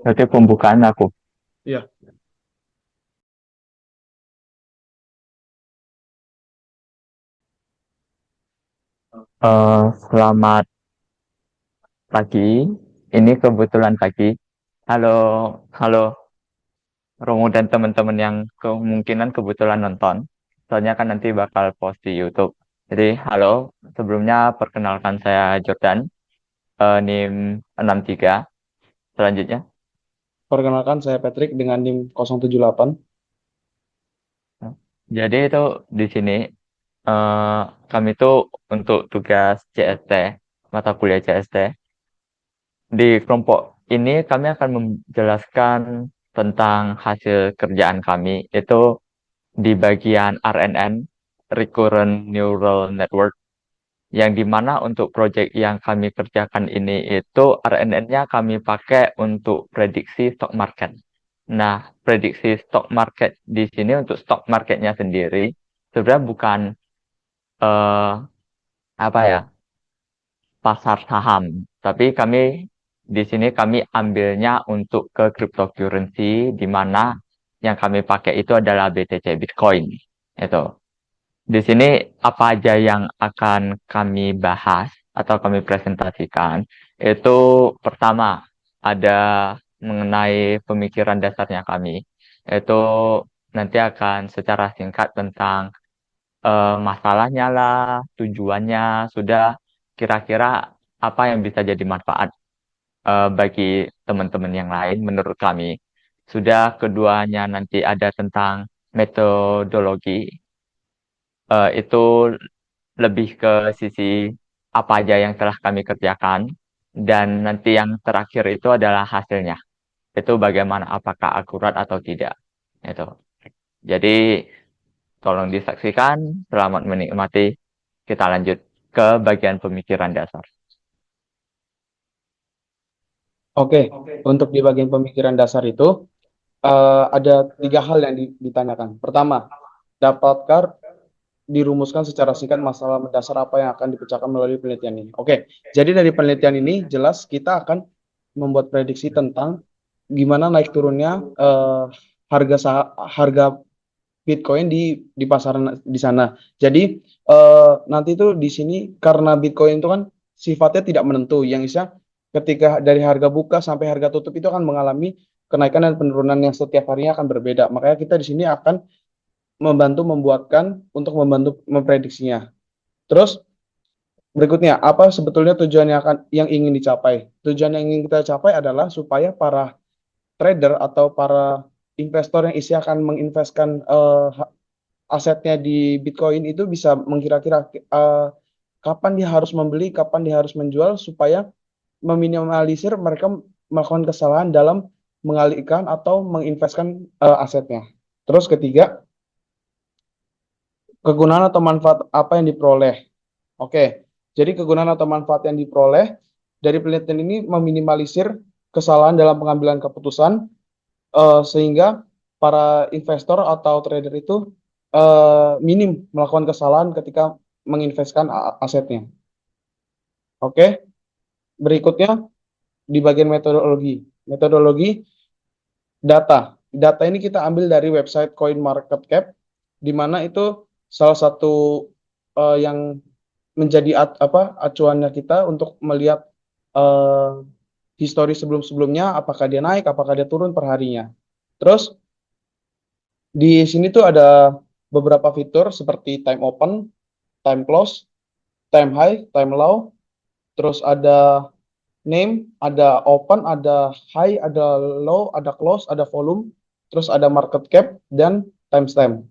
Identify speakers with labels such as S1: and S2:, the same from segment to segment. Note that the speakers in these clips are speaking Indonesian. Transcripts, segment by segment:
S1: Berarti pembukaan aku.
S2: Iya.
S1: Selamat pagi. Ini kebetulan pagi. Halo, halo Romo dan teman-teman yang kemungkinan kebetulan nonton. Soalnya kan nanti bakal post di YouTube. Jadi, halo. Sebelumnya perkenalkan saya Jordan, NIM 63. Selanjutnya.
S2: Perkenalkan saya Patrick dengan NIM 078.
S1: Jadi itu di sini eh, kami tuh untuk tugas CST, mata kuliah CST. Di kelompok ini kami akan menjelaskan tentang hasil kerjaan kami itu di bagian RNN, Recurrent Neural Network, yang dimana untuk proyek yang kami kerjakan ini itu RNN-nya kami pakai untuk prediksi stock market. Nah, prediksi stock market di sini untuk stock marketnya sendiri sebenarnya bukan eh, apa ya, pasar saham, tapi di sini kami ambilnya untuk ke cryptocurrency, di mana yang kami pakai itu adalah BTC Bitcoin. Itu. Di sini apa aja yang akan kami bahas atau kami presentasikan? Itu pertama ada mengenai pemikiran dasarnya kami. Itu nanti akan secara singkat tentang masalahnya lah, tujuannya, sudah kira-kira apa yang bisa jadi manfaat bagi teman-teman yang lain menurut kami. Sudah keduanya nanti ada tentang metodologi, itu lebih ke sisi apa aja yang telah kami kerjakan, dan nanti yang terakhir itu adalah hasilnya. Itu bagaimana, apakah akurat atau tidak. Itu. Jadi tolong disaksikan, selamat menikmati. Kita lanjut ke bagian pemikiran dasar.
S2: Oke, untuk di bagian pemikiran dasar itu ada tiga hal yang ditanyakan. Pertama, dapatkah dirumuskan secara singkat masalah mendasar apa yang akan dipecahkan melalui penelitian ini? Oke, jadi dari penelitian ini jelas kita akan membuat prediksi tentang gimana naik turunnya harga Bitcoin di pasaran di sana. Jadi nanti itu di sini karena Bitcoin itu kan sifatnya tidak menentu, yang bisa ketika dari harga buka sampai harga tutup itu akan mengalami kenaikan dan penurunan yang setiap harinya akan berbeda. Makanya kita di sini akan membantu membuatkan untuk membantu memprediksinya. Terus berikutnya, apa sebetulnya tujuan yang ingin dicapai? Tujuan yang ingin kita capai adalah supaya para trader atau para investor yang isi akan menginvestkan asetnya di Bitcoin itu bisa mengkira-kira kapan dia harus membeli, kapan dia harus menjual supaya meminimalisir mereka melakukan kesalahan dalam mengalihkan atau menginvestkan asetnya. Terus ketiga, kegunaan atau manfaat apa yang diperoleh. Oke, jadi kegunaan atau manfaat yang diperoleh dari penelitian ini meminimalisir kesalahan dalam pengambilan keputusan sehingga para investor atau trader itu minim melakukan kesalahan ketika menginvestkan asetnya. Oke, berikutnya di bagian metodologi. Metodologi data. Data ini kita ambil dari website CoinMarketCap, di mana itu salah satu yang menjadi acuannya kita untuk melihat eh, histori sebelum-sebelumnya, apakah dia naik, apakah dia turun per harinya. Terus di sini tuh ada beberapa fitur seperti time open, time close, time high, time low, terus ada name, ada open, ada high, ada low, ada close, ada volume, terus ada market cap dan timestamp.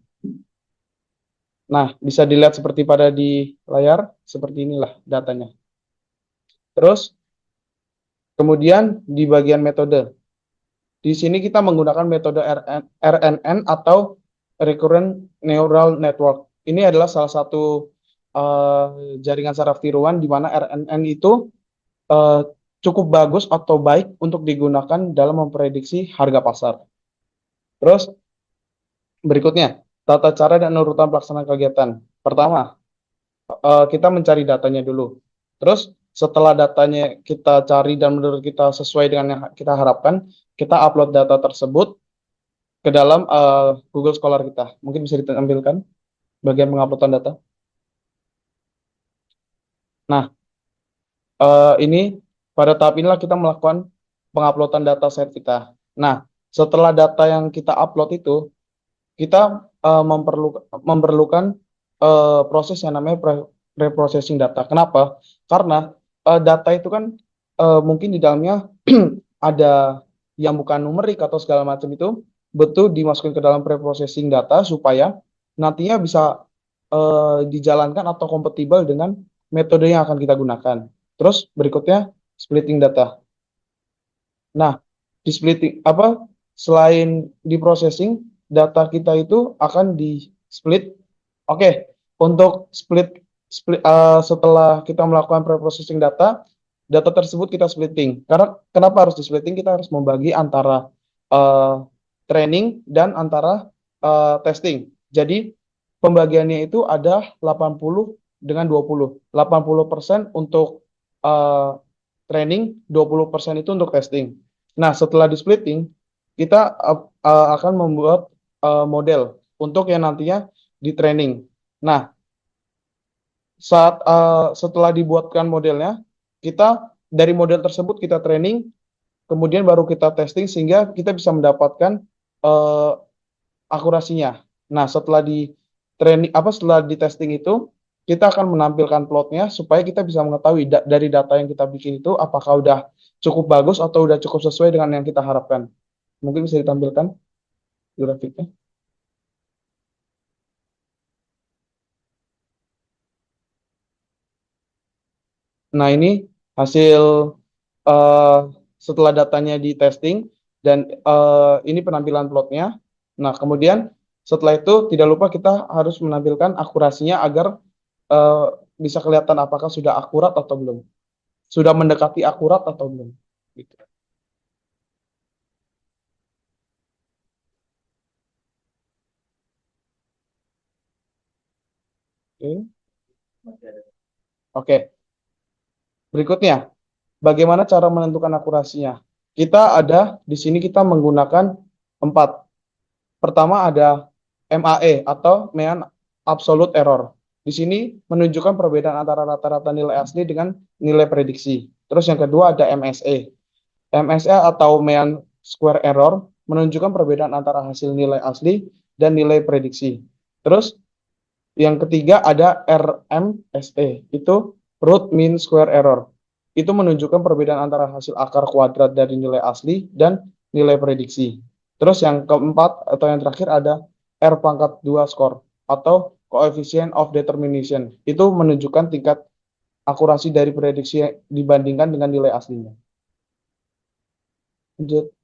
S2: Nah, bisa dilihat seperti pada di layar, seperti inilah datanya. Terus kemudian di bagian metode. Di sini kita menggunakan metode RNN atau Recurrent Neural Network. Ini adalah salah satu jaringan saraf tiruan di mana RNN itu eh, cukup bagus atau baik untuk digunakan dalam memprediksi harga pasar. Terus berikutnya, tata cara dan urutan pelaksanaan kegiatan. Pertama, kita mencari datanya dulu. Terus setelah datanya kita cari dan menurut kita sesuai dengan yang kita harapkan, kita upload data tersebut ke dalam Google Scholar kita. Mungkin bisa ditampilkan bagian penguploadan data. Nah, ini pada tahap inilah kita melakukan penguploadan data set kita. Nah, setelah data yang kita upload itu, kita memerlukan proses yang namanya pre-processing data. Kenapa? Karena data itu kan mungkin di dalamnya ada yang bukan numerik atau segala macam itu betul dimasukkan ke dalam pre-processing data supaya nantinya bisa dijalankan atau kompatibel dengan metode yang akan kita gunakan. Terus berikutnya splitting data. Nah, di splitting apa selain di processing data kita itu akan di split. Oke, untuk setelah kita melakukan pre-processing data, data tersebut kita splitting. Karena kenapa harus di splitting? Kita harus membagi antara uh, training dan antara testing. Jadi pembagiannya itu ada 80 dengan 20. 80% untuk uh, training, 20% itu untuk testing. Nah, setelah di splitting, kita akan membuat model untuk yang nantinya di training. Nah, setelah dibuatkan modelnya, kita dari model tersebut kita training, kemudian baru kita testing sehingga kita bisa mendapatkan uh, akurasinya. Nah, setelah di training setelah di testing itu kita akan menampilkan plotnya supaya kita bisa mengetahui dari data yang kita bikin itu apakah udah cukup bagus atau udah cukup sesuai dengan yang kita harapkan. Mungkin bisa ditampilkan grafiknya. Nah, ini hasil eh, setelah datanya di testing dan ini penampilan plotnya. Nah, kemudian setelah itu tidak lupa kita harus menampilkan akurasinya agar eh, bisa kelihatan apakah sudah akurat atau belum. Sudah mendekati akurat atau belum. Gitu. Oke. Oke. Berikutnya, bagaimana cara menentukan akurasinya? Kita ada di sini kita menggunakan empat. Pertama ada MAE atau Mean Absolute Error. Di sini menunjukkan perbedaan antara rata-rata nilai asli dengan nilai prediksi. Terus yang kedua ada MSE. MSE atau Mean Square Error menunjukkan perbedaan antara hasil nilai asli dan nilai prediksi. Terus yang ketiga ada RMSE, itu Root Mean Square Error. Itu menunjukkan perbedaan antara hasil akar kuadrat dari nilai asli dan nilai prediksi. Terus yang keempat atau yang terakhir ada R pangkat 2 score atau Coefficient of Determination. Itu menunjukkan tingkat akurasi dari prediksi dibandingkan dengan nilai aslinya. Lanjut.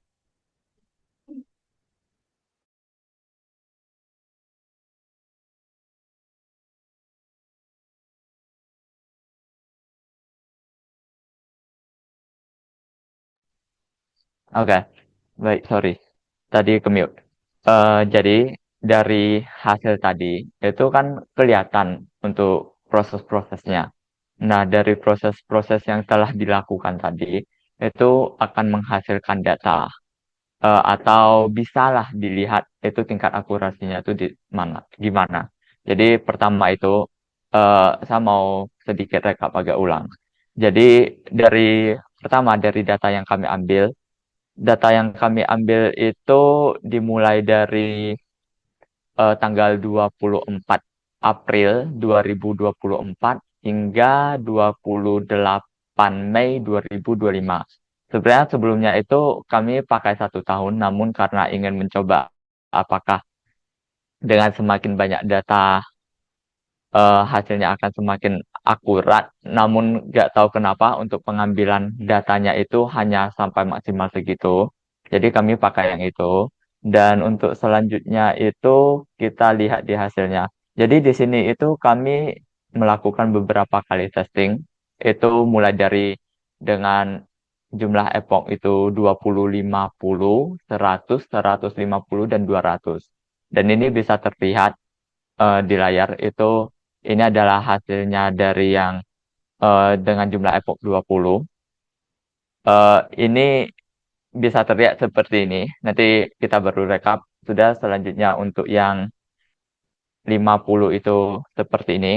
S1: Oke, baik, sorry. Tadi ke-mute. Jadi dari hasil tadi itu kan kelihatan untuk proses-prosesnya. Nah, dari proses-proses yang telah dilakukan tadi itu akan menghasilkan data. Atau bisalah dilihat itu tingkat akurasinya itu di mana, gimana. Jadi pertama itu saya mau sedikit rekap agak ulang. Jadi dari pertama dari data yang kami ambil itu dimulai dari tanggal 24 April 2024 hingga 28 Mei 2025. Sebenarnya sebelumnya itu kami pakai 1 tahun, namun karena ingin mencoba apakah dengan semakin banyak data hasilnya akan semakin akurat, namun nggak tahu kenapa untuk pengambilan datanya itu hanya sampai maksimal segitu. Jadi kami pakai yang itu. Dan untuk selanjutnya itu kita lihat di hasilnya. Jadi di sini itu kami melakukan beberapa kali testing. Itu mulai dari dengan jumlah epoch itu 20, 50, 100, 150, dan 200. Dan ini bisa terlihat di layar itu ini adalah hasilnya dari yang dengan jumlah epoch 20. Ini bisa terlihat seperti ini. Nanti kita baru rekap. Sudah selanjutnya untuk yang 50 itu seperti ini.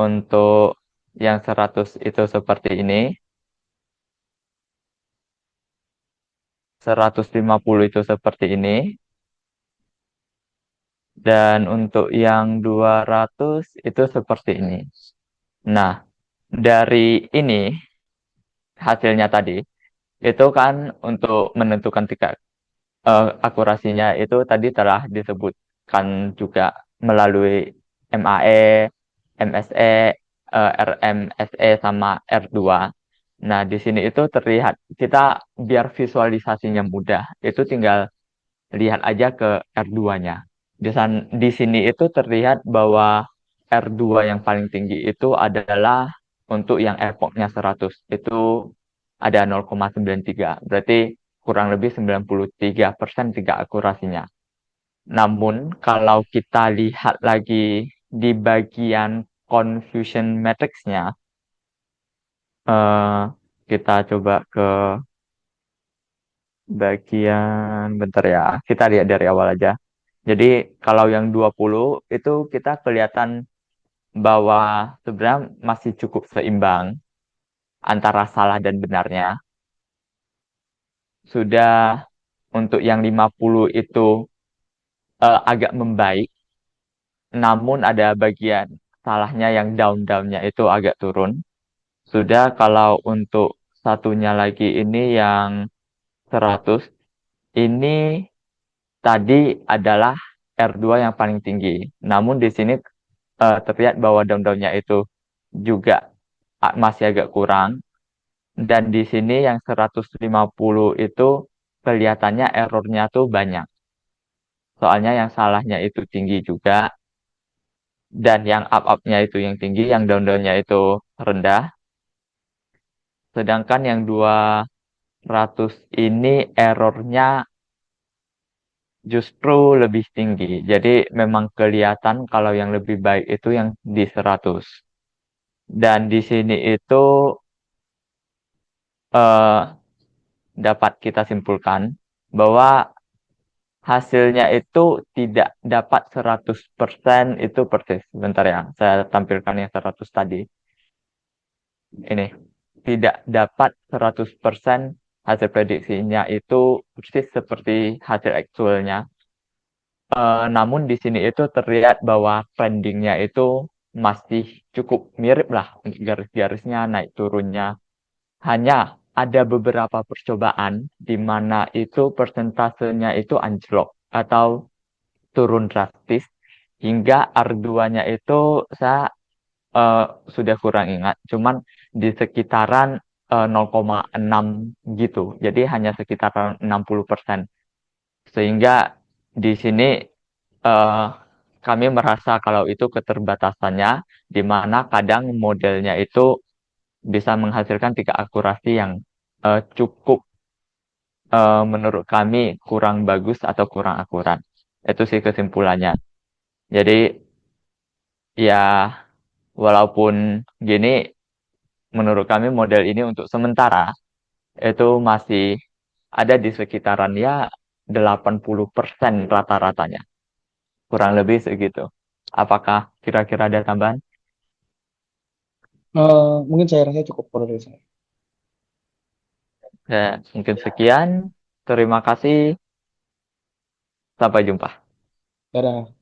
S1: Untuk yang 100 itu seperti ini. 150 itu seperti ini. Dan untuk yang 200 itu seperti ini. Nah, dari ini hasilnya tadi, itu kan untuk menentukan tingkat akurasinya itu tadi telah disebutkan juga melalui MAE, MSE, RMSE sama R2. Nah, di sini itu terlihat kita biar visualisasinya mudah, itu tinggal lihat aja ke R2-nya. Di sini itu terlihat bahwa R2 yang paling tinggi itu adalah untuk yang epochnya 100. Itu ada 0,93. Berarti kurang lebih 93% tingkat akurasinya. Namun kalau kita lihat lagi di bagian confusion matrix-nya, eh, kita coba ke bagian, bentar ya, kita lihat dari awal aja. Jadi kalau yang 20 itu kita kelihatan bahwa sebenarnya masih cukup seimbang antara salah dan benarnya. Sudah untuk yang 50 itu agak membaik, namun ada bagian salahnya yang down-downnya itu agak turun. Sudah kalau untuk satunya lagi ini yang 100, ini tadi adalah R2 yang paling tinggi. Namun di sini terlihat bahwa down-downnya itu juga masih agak kurang. Dan di sini yang 150 itu kelihatannya errornya tuh banyak. Soalnya yang salahnya itu tinggi juga. Dan yang up-upnya itu yang tinggi, yang down-downnya itu rendah. Sedangkan yang 200 ini errornya justru lebih tinggi. Jadi memang kelihatan kalau yang lebih baik itu yang di 100. Dan di sini itu eh, dapat kita simpulkan bahwa hasilnya itu tidak dapat 100% itu persis. Sebentar ya, saya tampilkan yang 100 tadi. Ini tidak dapat 100% hasil prediksinya itu persis seperti hasil aktualnya. Namun di sini itu terlihat bahwa trendingnya itu masih cukup mirip lah untuk garis-garisnya naik turunnya. Hanya ada beberapa percobaan di mana itu persentasenya itu anjlok atau turun drastis hingga R2-nya itu saya eh, sudah kurang ingat, cuman di sekitaran 0,6 gitu. Jadi hanya sekitaran 60%. Sehingga di sini eh, kami merasa kalau itu keterbatasannya, di mana kadang modelnya itu bisa menghasilkan tingkat akurasi yang cukup menurut kami kurang bagus atau kurang akurat. Itu sih kesimpulannya. Jadi ya walaupun gini, menurut kami model ini untuk sementara itu masih ada di sekitaran ya 80% rata-ratanya. Kurang lebih segitu. Apakah kira-kira ada tambahan?
S2: Mungkin saya rasa cukup kalau dari saya.
S1: Ya, mungkin sekian. Terima kasih. Sampai jumpa.
S2: Dadah.